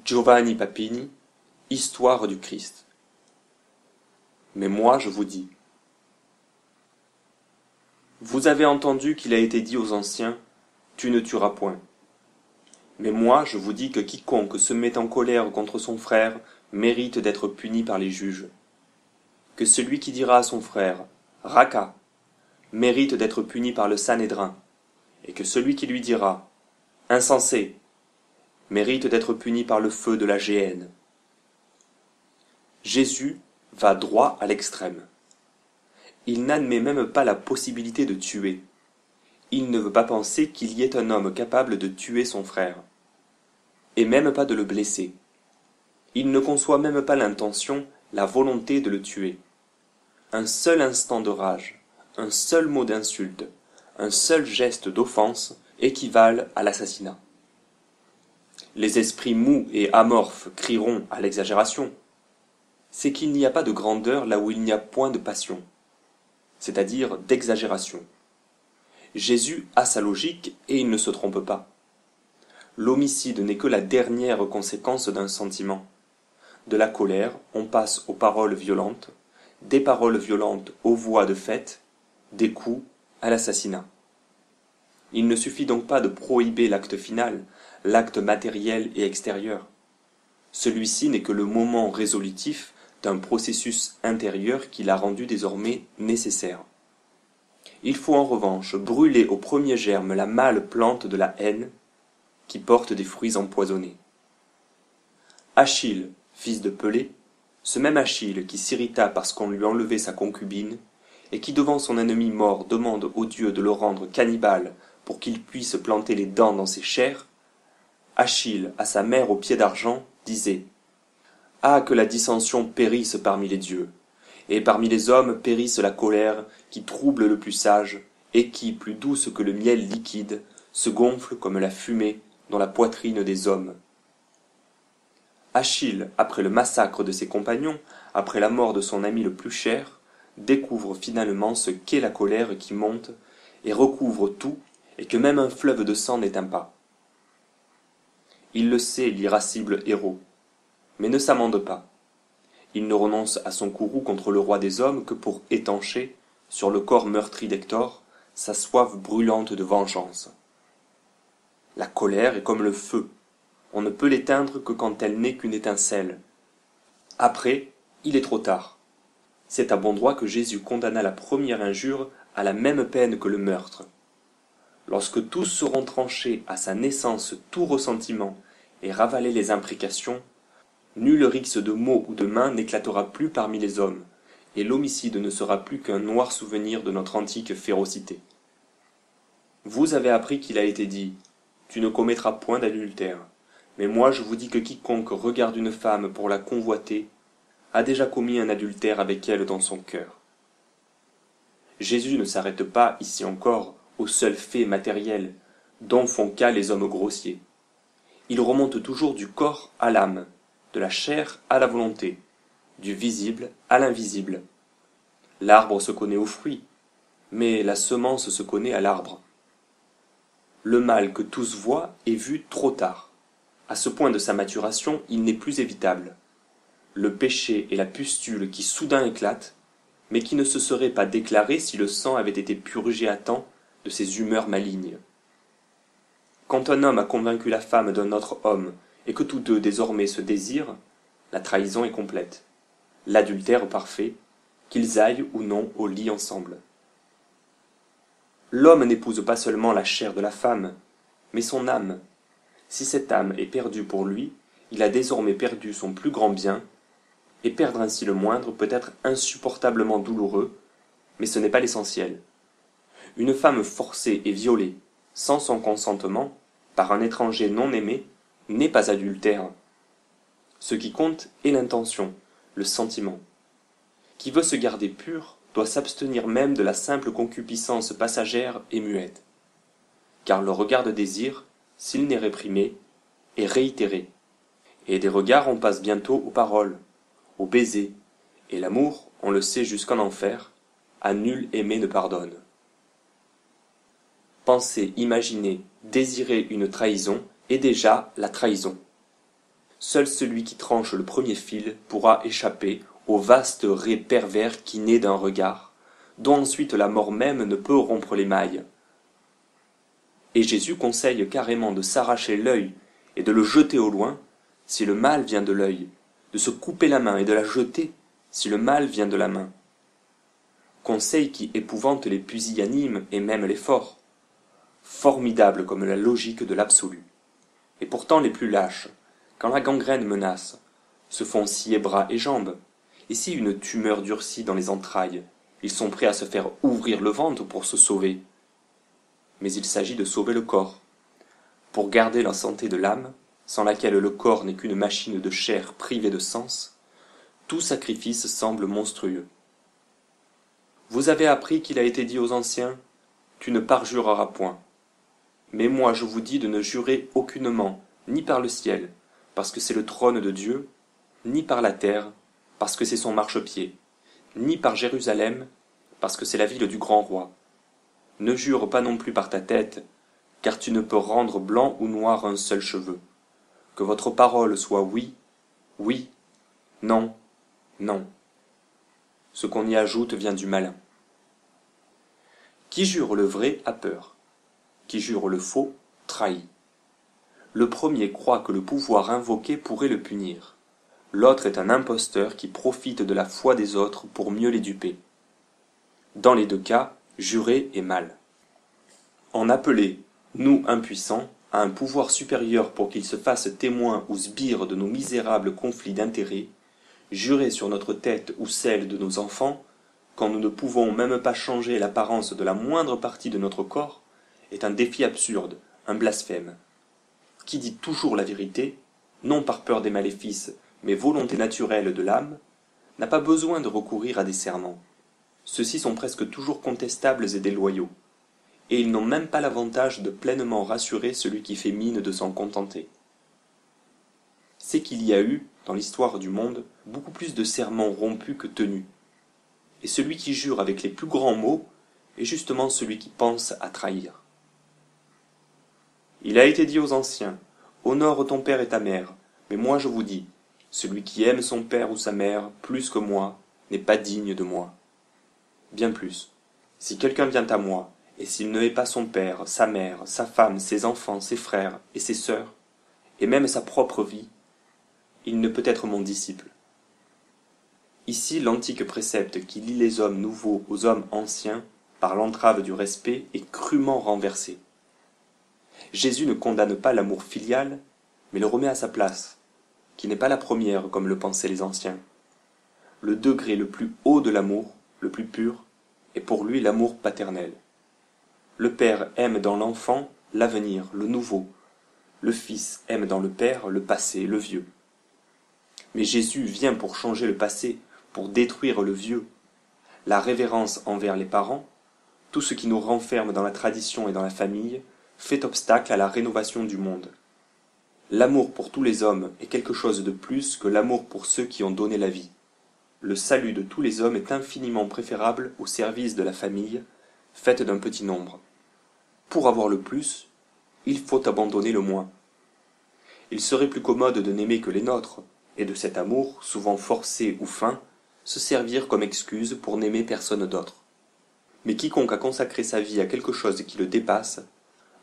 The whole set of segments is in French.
Giovanni Papini, Histoire du Christ. Mais moi je vous dis. Vous avez entendu qu'il a été dit aux anciens, tu ne tueras point. Mais moi je vous dis que quiconque se met en colère contre son frère mérite d'être puni par les juges. Que celui qui dira à son frère, Raka, mérite d'être puni par le Sanhédrin, et que celui qui lui dira, Insensé, mérite d'être puni par le feu de la géhenne. Jésus va droit à l'extrême. Il n'admet même pas la possibilité de tuer. Il ne veut pas penser qu'il y ait un homme capable de tuer son frère, et même pas de le blesser. Il ne conçoit même pas l'intention, la volonté de le tuer. Un seul instant de rage, un seul mot d'insulte, un seul geste d'offense équivalent à l'assassinat. Les esprits mous et amorphes crieront à l'exagération. C'est qu'il n'y a pas de grandeur là où il n'y a point de passion, c'est-à-dire d'exagération. Jésus a sa logique et il ne se trompe pas. L'homicide n'est que la dernière conséquence d'un sentiment. De la colère, on passe aux paroles violentes, des paroles violentes aux voies de fait, des coups à l'assassinat. Il ne suffit donc pas de prohiber l'acte final, l'acte matériel et extérieur. Celui-ci n'est que le moment résolutif d'un processus intérieur qui l'a rendu désormais nécessaire. Il faut en revanche brûler au premier germe la mâle plante de la haine qui porte des fruits empoisonnés. Achille, fils de Pelée, ce même Achille qui s'irrita parce qu'on lui enlevait sa concubine, et qui devant son ennemi mort demande au Dieu de le rendre cannibale pour qu'il puisse planter les dents dans ses chairs, Achille, à sa mère aux pieds d'argent, disait « Ah, que la dissension périsse parmi les dieux, et parmi les hommes périsse la colère qui trouble le plus sage, et qui, plus douce que le miel liquide, se gonfle comme la fumée dans la poitrine des hommes. » Achille, après le massacre de ses compagnons, après la mort de son ami le plus cher, découvre finalement ce qu'est la colère qui monte et recouvre tout, et que même un fleuve de sang n'éteint pas. Il le sait, l'irascible héros, mais ne s'amende pas. Il ne renonce à son courroux contre le roi des hommes que pour étancher, sur le corps meurtri d'Hector, sa soif brûlante de vengeance. La colère est comme le feu, on ne peut l'éteindre que quand elle n'est qu'une étincelle. Après, il est trop tard. C'est à bon droit que Jésus condamna la première injure à la même peine que le meurtre. Lorsque tous seront tranchés à sa naissance tout ressentiment et ravalés les imprécations, nul rixe de mots ou de mains n'éclatera plus parmi les hommes, et l'homicide ne sera plus qu'un noir souvenir de notre antique férocité. Vous avez appris qu'il a été dit « Tu ne commettras point d'adultère », mais moi je vous dis que quiconque regarde une femme pour la convoiter a déjà commis un adultère avec elle dans son cœur. Jésus ne s'arrête pas, ici encore, aux seuls faits matériels, dont font cas les hommes grossiers. Il remonte toujours du corps à l'âme, de la chair à la volonté, du visible à l'invisible. L'arbre se connaît aux fruits, mais la semence se connaît à l'arbre. Le mal que tous voient est vu trop tard. À ce point de sa maturation, il n'est plus évitable. Le péché et la pustule qui soudain éclatent, mais qui ne se seraient pas déclarés si le sang avait été purgé à temps de ses humeurs malignes. Quand un homme a convaincu la femme d'un autre homme, et que tous deux désormais se désirent, la trahison est complète, l'adultère parfait, qu'ils aillent ou non au lit ensemble. L'homme n'épouse pas seulement la chair de la femme, mais son âme. Si cette âme est perdue pour lui, il a désormais perdu son plus grand bien, et perdre ainsi le moindre peut être insupportablement douloureux, mais ce n'est pas l'essentiel. Une femme forcée et violée, sans son consentement, par un étranger non aimé, n'est pas adultère. Ce qui compte est l'intention, le sentiment. Qui veut se garder pur doit s'abstenir même de la simple concupiscence passagère et muette. Car le regard de désir, s'il n'est réprimé, est réitéré. Et des regards on passe bientôt aux paroles, aux baisers, et l'amour, on le sait jusqu'en enfer, à nul aimé ne pardonne. Penser, imaginer, désirer une trahison est déjà la trahison. Seul celui qui tranche le premier fil pourra échapper au vaste rai pervers qui naît d'un regard, dont ensuite la mort même ne peut rompre les mailles. Et Jésus conseille carrément de s'arracher l'œil et de le jeter au loin, si le mal vient de l'œil, de se couper la main et de la jeter, si le mal vient de la main. Conseil qui épouvante les pusillanimes et même les forts, formidable comme la logique de l'absolu. Et pourtant les plus lâches, quand la gangrène menace, se font scier bras et jambes, et si une tumeur durcit dans les entrailles, ils sont prêts à se faire ouvrir le ventre pour se sauver. Mais il s'agit de sauver le corps. Pour garder la santé de l'âme, sans laquelle le corps n'est qu'une machine de chair privée de sens, tout sacrifice semble monstrueux. Vous avez appris qu'il a été dit aux anciens, « Tu ne parjureras point ». Mais moi je vous dis de ne jurer aucunement, ni par le ciel, parce que c'est le trône de Dieu, ni par la terre, parce que c'est son marchepied, ni par Jérusalem, parce que c'est la ville du grand roi. Ne jure pas non plus par ta tête, car tu ne peux rendre blanc ou noir un seul cheveu. Que votre parole soit oui, oui, non, non. Ce qu'on y ajoute vient du malin. Qui jure le vrai a peur. Qui jure le faux trahit. Le premier croit que le pouvoir invoqué pourrait le punir. L'autre est un imposteur qui profite de la foi des autres pour mieux les duper. Dans les deux cas, jurer est mal. En appeler, nous impuissants, à un pouvoir supérieur pour qu'il se fasse témoin ou sbire de nos misérables conflits d'intérêts, jurer sur notre tête ou celle de nos enfants, quand nous ne pouvons même pas changer l'apparence de la moindre partie de notre corps, est un défi absurde, un blasphème. Qui dit toujours la vérité, non par peur des maléfices, mais volonté naturelle de l'âme, n'a pas besoin de recourir à des serments. Ceux-ci sont presque toujours contestables et déloyaux, et ils n'ont même pas l'avantage de pleinement rassurer celui qui fait mine de s'en contenter. C'est qu'il y a eu, dans l'histoire du monde, beaucoup plus de serments rompus que tenus, et celui qui jure avec les plus grands mots est justement celui qui pense à trahir. Il a été dit aux anciens, « Honore ton père et ta mère », mais moi je vous dis, celui qui aime son père ou sa mère plus que moi n'est pas digne de moi. Bien plus, si quelqu'un vient à moi, et s'il ne hait pas son père, sa mère, sa femme, ses enfants, ses frères et ses sœurs, et même sa propre vie, il ne peut être mon disciple. Ici l'antique précepte qui lie les hommes nouveaux aux hommes anciens par l'entrave du respect est crûment renversé. Jésus ne condamne pas l'amour filial, mais le remet à sa place, qui n'est pas la première comme le pensaient les anciens. Le degré le plus haut de l'amour, le plus pur, est pour lui l'amour paternel. Le père aime dans l'enfant l'avenir, le nouveau. Le fils aime dans le père le passé, le vieux. Mais Jésus vient pour changer le passé, pour détruire le vieux. La révérence envers les parents, tout ce qui nous renferme dans la tradition et dans la famille, fait obstacle à la rénovation du monde. L'amour pour tous les hommes est quelque chose de plus que l'amour pour ceux qui ont donné la vie. Le salut de tous les hommes est infiniment préférable au service de la famille, faite d'un petit nombre. Pour avoir le plus, il faut abandonner le moins. Il serait plus commode de n'aimer que les nôtres, et de cet amour, souvent forcé ou feint, se servir comme excuse pour n'aimer personne d'autre. Mais quiconque a consacré sa vie à quelque chose qui le dépasse,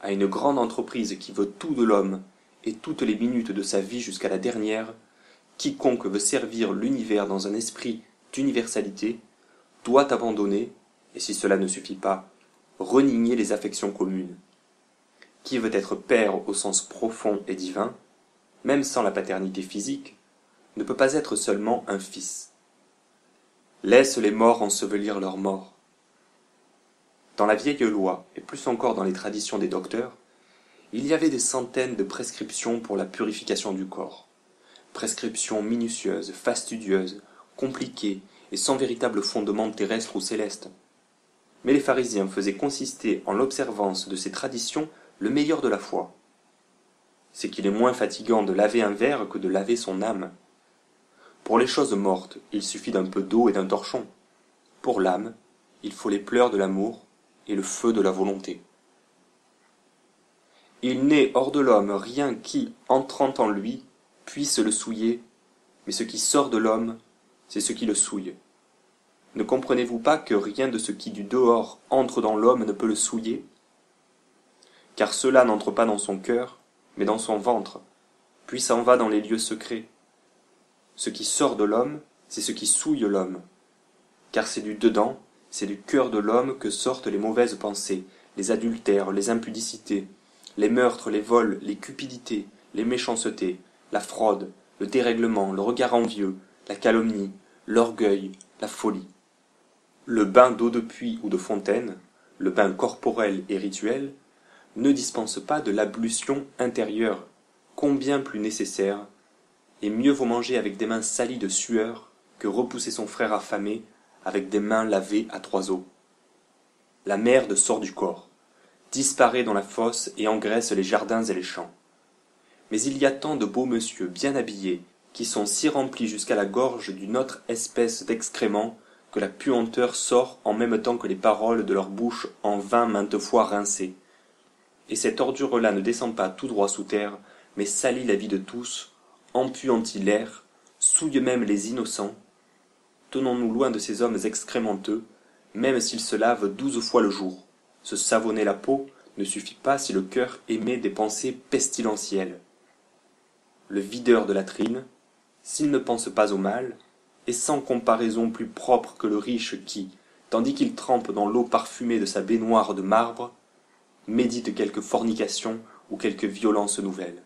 à une grande entreprise qui veut tout de l'homme et toutes les minutes de sa vie jusqu'à la dernière, quiconque veut servir l'univers dans un esprit d'universalité, doit abandonner, et si cela ne suffit pas, renier les affections communes. Qui veut être père au sens profond et divin, même sans la paternité physique, ne peut pas être seulement un fils. Laisse les morts ensevelir leurs morts. Dans la vieille loi, et plus encore dans les traditions des docteurs, il y avait des centaines de prescriptions pour la purification du corps. Prescriptions minutieuses, fastidieuses, compliquées et sans véritable fondement terrestre ou céleste. Mais les pharisiens faisaient consister en l'observance de ces traditions le meilleur de la foi. C'est qu'il est moins fatigant de laver un verre que de laver son âme. Pour les choses mortes, il suffit d'un peu d'eau et d'un torchon. Pour l'âme, il faut les pleurs de l'amour et le feu de la volonté. Il n'est hors de l'homme rien qui, entrant en lui, puisse le souiller, mais ce qui sort de l'homme, c'est ce qui le souille. Ne comprenez-vous pas que rien de ce qui du dehors entre dans l'homme ne peut le souiller? Car cela n'entre pas dans son cœur, mais dans son ventre, puis s'en va dans les lieux secrets. Ce qui sort de l'homme, c'est ce qui souille l'homme. Car c'est du dedans, c'est du cœur de l'homme que sortent les mauvaises pensées, les adultères, les impudicités, les meurtres, les vols, les cupidités, les méchancetés, la fraude, le dérèglement, le regard envieux, la calomnie, l'orgueil, la folie. Le bain d'eau de puits ou de fontaine, le bain corporel et rituel, ne dispense pas de l'ablution intérieure, combien plus nécessaire, et mieux vaut manger avec des mains salies de sueur que repousser son frère affamé avec des mains lavées à 3 eaux. La merde sort du corps, disparaît dans la fosse et engraisse les jardins et les champs. Mais il y a tant de beaux messieurs bien habillés qui sont si remplis jusqu'à la gorge d'une autre espèce d'excréments que la puanteur sort en même temps que les paroles de leur bouche en vin maintes fois rincées. Et cette ordure-là ne descend pas tout droit sous terre, mais salit la vie de tous, empuantit l'air, souille même les innocents. Tenons-nous loin de ces hommes excrémenteux, même s'ils se lavent 12 fois le jour. Se savonner la peau ne suffit pas si le cœur émet des pensées pestilentielles. Le videur de latrines, s'il ne pense pas au mal, est sans comparaison plus propre que le riche qui, tandis qu'il trempe dans l'eau parfumée de sa baignoire de marbre, médite quelque fornication ou quelque violence nouvelle.